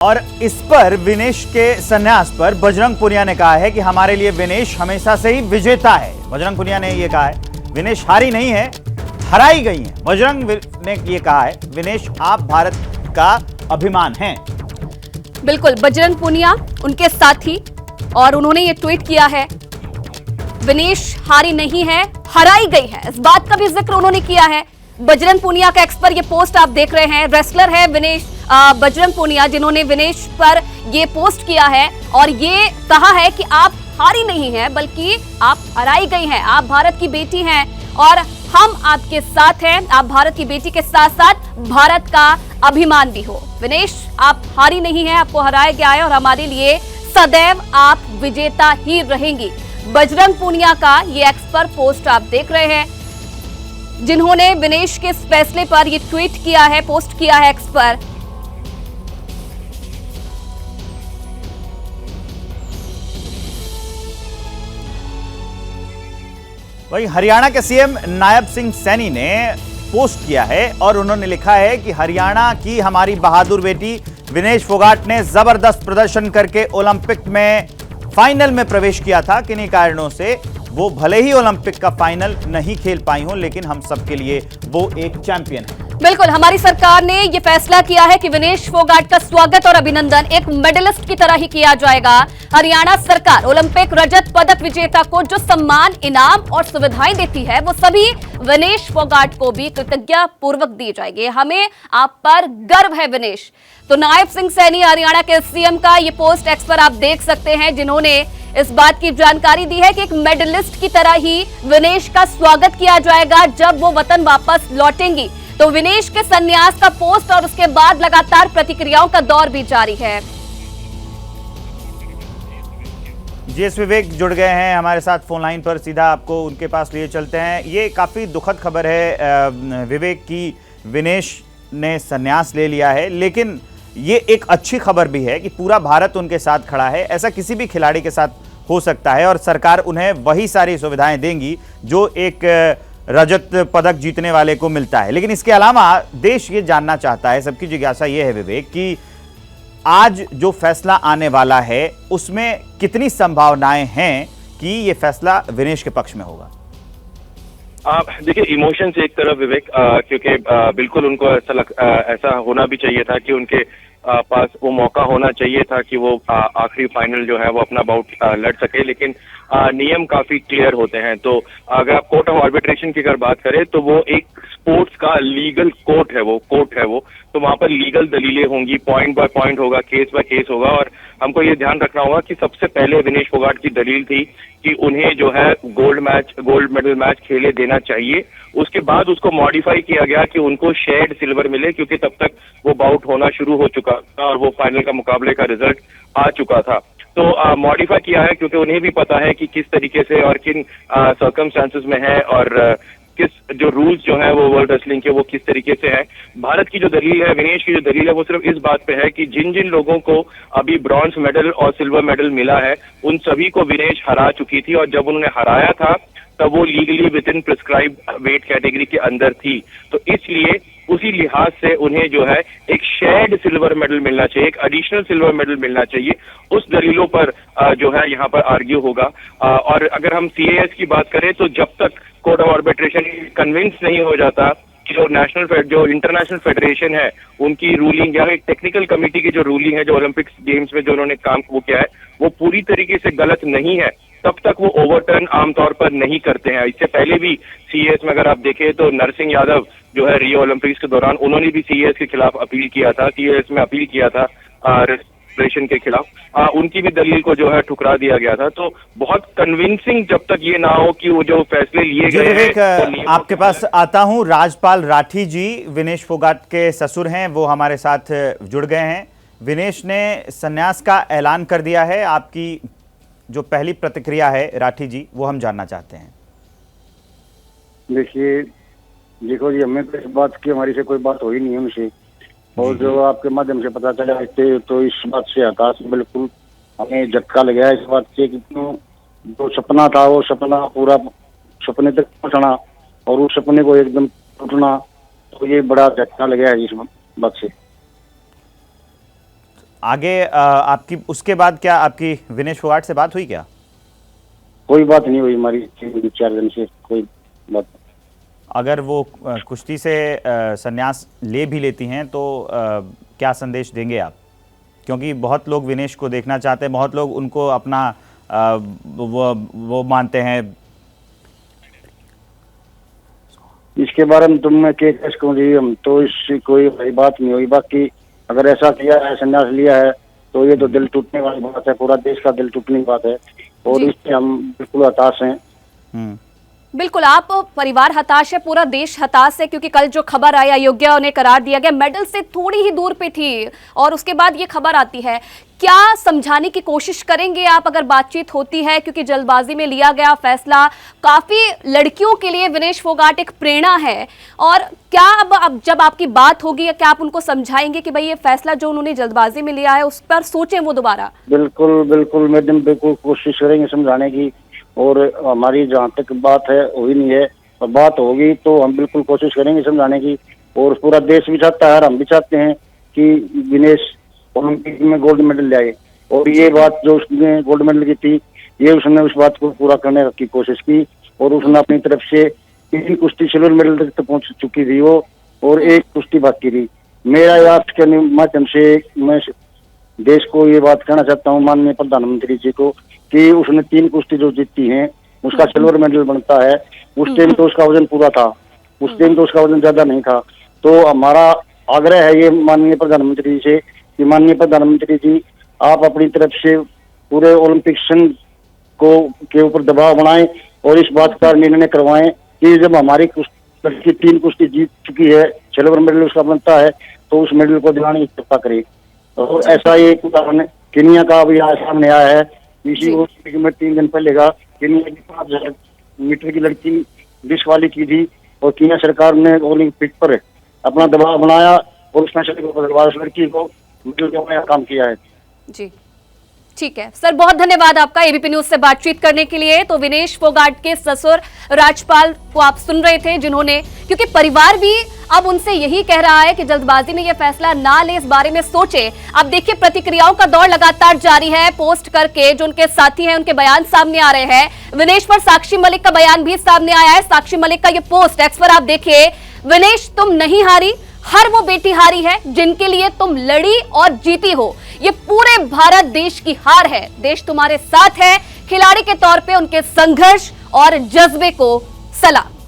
और इस पर विनेश के संन्यास पर बजरंग पुनिया ने कहा है कि हमारे लिए विनेश हमेशा से ही विजेता है। बजरंग पुनिया ने यह कहा है विनेश हारी नहीं है, हराई गई है। बजरंग ने यह कहा है विनेश आप भारत का अभिमान हैं। बिल्कुल, बजरंग पुनिया उनके साथी और उन्होंने ये ट्वीट किया है विनेश हारी नहीं है, हराई गई है। इस बात का भी जिक्र उन्होंने किया है। बजरंग पुनिया का एक्स पर ये पोस्ट आप देख रहे हैं। रेसलर है विनेश बजरंग पुनिया, जिन्होंने विनेश पर ये पोस्ट किया है और ये कहा है कि आप हारी नहीं हैं बल्कि आप हराई गई हैं। आप भारत की बेटी हैं और हम आपके साथ हैं। आप भारत की बेटी के साथ साथ भारत का अभिमान भी हो। विनेश आप हारी नहीं हैं, आपको हराया गया है और हमारे लिए सदैव आप विजेता ही रहेंगी। बजरंग पुनिया का ये एक्स पर पोस्ट आप देख रहे हैं, जिन्होंने विनेश के इस फैसले पर ये ट्वीट किया है, पोस्ट किया है एक्स पर। वहीं हरियाणा के सीएम नायब सिंह सैनी ने पोस्ट किया है और उन्होंने लिखा है कि हरियाणा की हमारी बहादुर बेटी विनेश फोगाट ने जबरदस्त प्रदर्शन करके ओलंपिक में फाइनल में प्रवेश किया था। किन्हीं कारणों से वो भले ही ओलंपिक का फाइनल नहीं खेल पाई हो, लेकिन हम सबके लिए वो एक चैंपियन है। बिल्कुल, हमारी सरकार ने ये फैसला किया है कि विनेश फोगाट का स्वागत और अभिनंदन एक मेडलिस्ट की तरह ही किया जाएगा। हरियाणा सरकार ओलंपिक रजत पदक विजेता को जो सम्मान, इनाम और सुविधाएं देती है वो सभी विनेश फोगाट को भी कृतज्ञता पूर्वक दी जाएगी। हमें आप पर गर्व है विनेश। तो नायब सिंह सैनी हरियाणा के सीएम का ये पोस्ट एक्स पर आप देख सकते हैं, जिन्होंने इस बात की जानकारी दी है कि एक मेडलिस्ट की तरह ही विनेश का स्वागत किया जाएगा जब वो वतन वापस लौटेंगी। तो विनेश के संन्यास का पोस्ट और उसके बाद लगातार प्रतिक्रियाओं का दौर भी जारी है। जीएस विवेक जुड़ गए हैं हमारे साथ फोन लाइन पर, सीधा आपको उनके पास लिए चलते हैं। ये काफी दुखद खबर है विवेक की विनेश ने संन्यास ले लिया है, लेकिन ये एक अच्छी खबर भी है कि पूरा भारत उनके साथ खड़ा है। ऐसा किसी भी खिलाड़ी के साथ हो सकता है और सरकार उन्हें वही सारी सुविधाएं देंगी जो एक रजत पदक जीतने वाले को मिलता है। लेकिन इसके अलावा देश ये जानना चाहता है, सबकी जिज्ञासा ये है विवेक कि आज जो फैसला आने वाला है उसमें कितनी संभावनाएं हैं कि ये फैसला विनेश के पक्ष में होगा। देखिए, इमोशंस एक तरफ विवेक, क्योंकि बिल्कुल उनको ऐसा होना भी चाहिए था कि उनके पास वो मौका होना चाहिए था कि वो आखिरी फाइनल जो है वो अपना बाउट लड़ सके। लेकिन नियम काफी क्लियर होते हैं। तो अगर आप कोर्ट ऑफ आर्बिट्रेशन की अगर बात करें तो वो एक स्पोर्ट्स का लीगल कोर्ट है वो। तो वहां पर लीगल दलीलें होंगी, पॉइंट बाय पॉइंट होगा, केस बाय केस होगा। और हमको ये ध्यान रखना होगा कि सबसे पहले विनेश फोगाट की दलील थी कि उन्हें जो है गोल्ड मेडल मैच खेले देना चाहिए। उसके बाद उसको मॉडिफाई किया गया कि उनको शेयर्ड सिल्वर मिले, क्योंकि तब तक वो बाउट होना शुरू हो चुका था और वो फाइनल का मुकाबले का रिजल्ट आ चुका था। तो मॉडिफाई किया है क्योंकि उन्हें भी पता है कि किस तरीके से और किन सर्कमस्टांसेस में है और किस जो रूल्स जो है वो वर्ल्ड रेसलिंग के वो किस तरीके से है। भारत की जो दलील है, विनेश की जो दलील है, वो सिर्फ इस बात पे है कि जिन जिन लोगों को अभी ब्रॉन्ज मेडल और सिल्वर मेडल मिला है उन सभी को विनेश हरा चुकी थी और जब उन्होंने हराया था तब वो legally with in prescribe weight category के अंदर थी। तो इसलिए उसी लिहाज से उन्हें जो है एक शेयर्ड सिल्वर मेडल मिलना चाहिए, एक एडिशनल सिल्वर मेडल मिलना चाहिए। उस दलीलों पर जो है यहाँ पर आर्ग्यू होगा। और अगर हम सीएएस की बात करें तो जब तक कोर्ट ऑफ आर्बिट्रेशन कन्विंस नहीं हो जाता कि जो इंटरनेशनल फेडरेशन है उनकी रूलिंग या एक टेक्निकल कमेटी की जो रूलिंग है, जो ओलंपिक्स गेम्स में जो उन्होंने काम वो किया है वो पूरी तरीके से गलत नहीं है, तब तक वो ओवरटर्न आमतौर पर नहीं करते हैं। इससे पहले भी सीएएस में अगर आप देखें तो नरसिंह यादव जो है रियो ओलंपिक्स के दौरान उन्होंने भी सीएएस के खिलाफ अपील किया था, सीएएस में अपील किया था रेस्ट्रिक्शन के खिलाफ। उनकी भी दलील को जो है ठुकरा दिया गया था। तो बहुत कन्विंसिंग जब तक ये ना हो कि वो जो फैसले लिए गए हैं। आपके पास आता हूं, राजपाल राठी जी विनेश फोगाट के ससुर हैं, वो हमारे साथ जुड़ गए हैं। विनेश ने संन्यास का ऐलान कर दिया है, आपकी जो पहली प्रतिक्रिया है राठी जी वो हम जानना चाहते हैं। देखो जी, हमें तो इस बात की हमारी से कोई बात हुई नहीं है उनसे, और जो आपके माध्यम से पता चला तो इस बात से आकाश बिल्कुल हमें झटका लगा है इस बात से कि जो सपना था वो सपना पूरा सपने तक पहुंचना और उस सपने को एकदम टूटना, तो ये बड़ा झटका लगा है इस बात से। आगे आपकी उसके बाद क्या आपकी विनेश फोगाट से बात हुई क्या? कोई बात नहीं हुई हमारी 3-4 दिन से, कोई बात। अगर वो कुश्ती से संन्यास ले भी लेती हैं तो क्या संदेश देंगे आप? क्योंकि बहुत लोग विनेश को देखना चाहते हैं, बहुत लोग उनको अपना वो मानते हैं। इसके बारे में तुम मैं क्या कह सकूं जी, हम तो इससे कोई भाई बात नहीं हुई। बाकी अगर ऐसा किया है, संन्यास लिया है, तो ये तो दिल टूटने वाली बात है, पूरा देश का दिल टूटने की बात है, और इससे हम बिल्कुल हताश हैं। बिल्कुल, आप परिवार हताश है, पूरा देश हताश है, क्योंकि कल जो खबर आई अयोग्या उन्हें करार दिया गया, मेडल से थोड़ी ही दूर पे थी और उसके बाद ये खबर आती है। क्या समझाने की कोशिश करेंगे आप अगर बातचीत होती है, क्योंकि जल्दबाजी में लिया गया फैसला काफी लड़कियों के लिए विनेश फोगाट एक प्रेरणा है, और क्या अब जब आपकी बात होगी या क्या आप उनको समझाएंगे कि भाई ये फैसला जो उन्होंने जल्दबाजी में लिया है उस पर सोचें वो दोबारा? बिल्कुल बिल्कुल मैडम, बिल्कुल कोशिश करेंगे समझाने की, और हमारी जहाँ तक बात है हुई नहीं है, और बात होगी तो हम बिल्कुल कोशिश करेंगे समझाने की। और पूरा देश भी चाहता है और हम भी चाहते हैं कि विनेश ओलंपिक में गोल्ड मेडल लाए, और ये बात जो उसने गोल्ड मेडल की थी, ये उसने उस बात को पूरा करने की कोशिश की, और उसने अपनी तरफ से 3 कुश्ती सिल्वर मेडल तक पहुंच चुकी थी वो, और 1 कुश्ती बाकी थी। मेरा याद के माध्यम से मैं देश को ये बात कहना चाहता हूँ, माननीय प्रधानमंत्री जी को, कि उसने 3 कुश्ती जो जीती हैं उसका सिल्वर मेडल बनता है। उस टाइम तो उसका वजन पूरा था, उस टाइम तो उसका वजन ज्यादा नहीं था। तो हमारा आग्रह है ये माननीय प्रधानमंत्री जी से कि माननीय प्रधानमंत्री जी, आप अपनी तरफ से पूरे ओलंपिक संघ को के ऊपर दबाव बनाएं और इस बात का निर्णय करवाएं कि जब हमारी लड़की 3 कुश्ती जीत चुकी है, सिल्वर मेडल उसका बनता है, तो उस मेडल को दिलाने की कृपा करें। और ऐसा ही एक उदाहरण केनिया का भी आज सामने आया है। इसी ओलंपिक में 3 दिन पहले का केनिया की 5000 मीटर की लड़की डिस्क्वाली की थी, और केनिया सरकार ने ओलंपिक पर अपना दबाव बनाया और उस लड़की को मेडल दिलाने का काम किया है। जी ठीक है सर, बहुत धन्यवाद आपका एबीपी न्यूज से बातचीत करने के लिए। तो विनेश फोगाट के ससुर राजपाल को आप सुन रहे थे, जिन्होंने, क्योंकि परिवार भी अब उनसे यही कह रहा है कि जल्दबाजी में यह फैसला ना ले, इस बारे में सोचे। अब देखिए प्रतिक्रियाओं का दौर लगातार जारी है, पोस्ट करके जो उनके साथी हैं उनके बयान सामने आ रहे हैं। विनेश पर साक्षी मलिक का बयान भी सामने आया है। साक्षी मलिक का ये पोस्ट एक्स पर आप देखिए, विनेश तुम नहीं हारी, हर वो बेटी हारी है जिनके लिए तुम लड़ी और जीती हो। ये पूरे भारत देश की हार है, देश तुम्हारे साथ है। खिलाड़ी के तौर पे उनके संघर्ष और जज्बे को सलाम।